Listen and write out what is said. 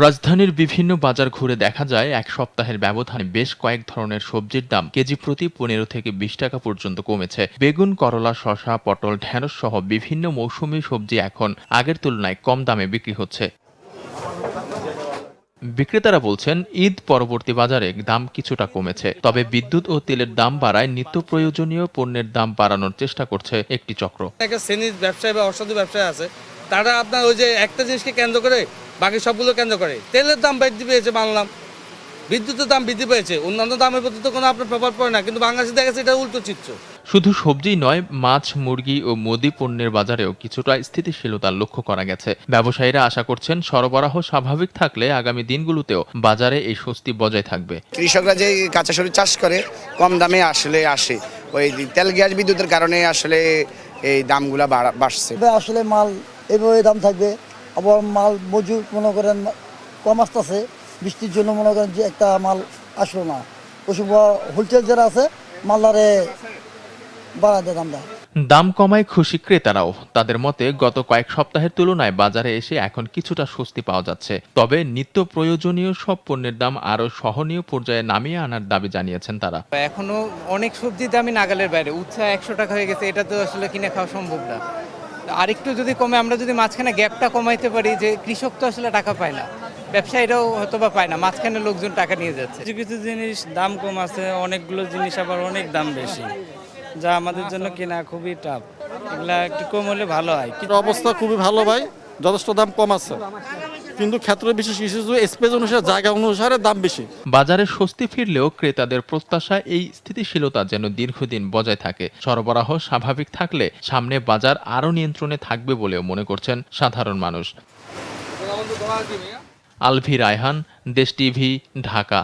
রাজধানীর বিভিন্ন বাজার ঘুরে দেখা যায় এক সপ্তাহের ব্যবধানে বেশ কয়েক ধরনের সবজির দাম কেজি প্রতি ১৫ থেকে ২০ টাকা পর্যন্ত কমেছে। বেগুন, করলা, শসা, পটল, ঢেঁড়স সহ বিভিন্ন মৌসুমী সবজি এখন আগের তুলনায় কম দামে বিক্রি হচ্ছে। বিক্রেতারা বলছেন, ঈদ পরবর্তী বাজারে দাম কিছুটা কমেছে, তবে বিদ্যুৎ ও তেলের দাম বাড়ায় নিত্য প্রয়োজনীয় পণ্যের দাম বাড়ানোর চেষ্টা করছে একটি চক্র। একটা শ্রেণীর ব্যবসায়ী বা অসাধু ব্যবসায়ী আছে, তারা আপনার ওই যে একটা জিনিসকে কেন্দ্র করে বাকি সবগুলো কেন্দ্র করে। তেলের দাম বৃদ্ধি পেয়েছে মানলাম, বিদ্যুতের দাম বৃদ্ধি পেয়েছে, অন্যান্য দামের প্রতি তো কোনো আপনার প্রভাব পড়ে না, কিন্তু বাংলাদেশে দেখা যাচ্ছে এটা উল্টো চিত্র। শুধু সবজি নয়, মাছ, মুরগি ও মুদি পণ্যের বাজারেও কিছুটা স্থিতিশীলতা লক্ষ্য করা গেছে। ব্যবসায়ীরা আশা করছেন, সরবরাহ স্বাভাবিক থাকলে আগামী দিনগুলোতেও বাজারে এই স্বস্তি বজায় থাকবে। কৃষকরা যে কাঁচা সবজি চাষ করে কম দামে আসে, ওই তেল গ্যাস বিদ্যুতের কারণে আসলে এই দামগুলা বাড়ছে। আসলে মাল এভাবে দাম থাকবে, আবার মাল মজুর মনে করেন কম আসতেছে, বৃষ্টির জন্য মনে করেন যে একটা মাল আসলো না, ওসব হোলসেল যারা আছে মালদারে বাড়ায় দেয় দামটা। দাম কমায় খুশি ক্রেতারাও। তাদের মতে, গত কয়েক সপ্তাহের তুলনায় বাজারে এসে এখন কিছুটা স্বস্তি পাওয়া যাচ্ছে। তবে নিত্য প্রয়োজনীয় সব পণ্যের দাম আরও সহনীয় পর্যায়ে নামিয়ে আনার দাবি জানিয়েছেন তারা। এখনো অনেক সবজির দামই নাগালের বাইরে, উচ্ছা ১০০ টাকা হয়ে গেছে, এটা তো আসলে কিনে খাওয়া সম্ভব না। আরেকটু যদি কমে, আমরা যদি মাঝখানে গ্যাপটা কমাইতে পারি, যে কৃষক তো আসলে টাকা পায় না, ব্যবসায়ীরাও হয়তো বা পায় না, মাঝখানে লোকজন টাকা নিয়ে যাচ্ছে। কিছু কিছু জিনিস দাম কম আছে, অনেকগুলো জিনিস আবার অনেক দাম বেশি, যা আমাদের জন্য কেনা খুবই টাফ। এগুলা একটু কম হলে ভালো হয়। অবস্থা খুবই ভালো ভাই, যথেষ্ট দাম কম আছে, কিন্তু ক্ষেত্র বিশেষ কিছু স্পেস অনুসারে, জায়গা অনুসারে দাম বেশি। বাজারে স্বস্তি ফিরলেও ক্রেতাদের প্রত্যাশা এই স্থিতিশীলতা যেন দীর্ঘদিন বজায় থাকে। সরবরাহ স্বাভাবিক থাকলে সামনে বাজার আরও নিয়ন্ত্রণে থাকবে বলেও মনে করছেন সাধারণ মানুষ। আলভি রায়হান, দেশ টিভি, ঢাকা।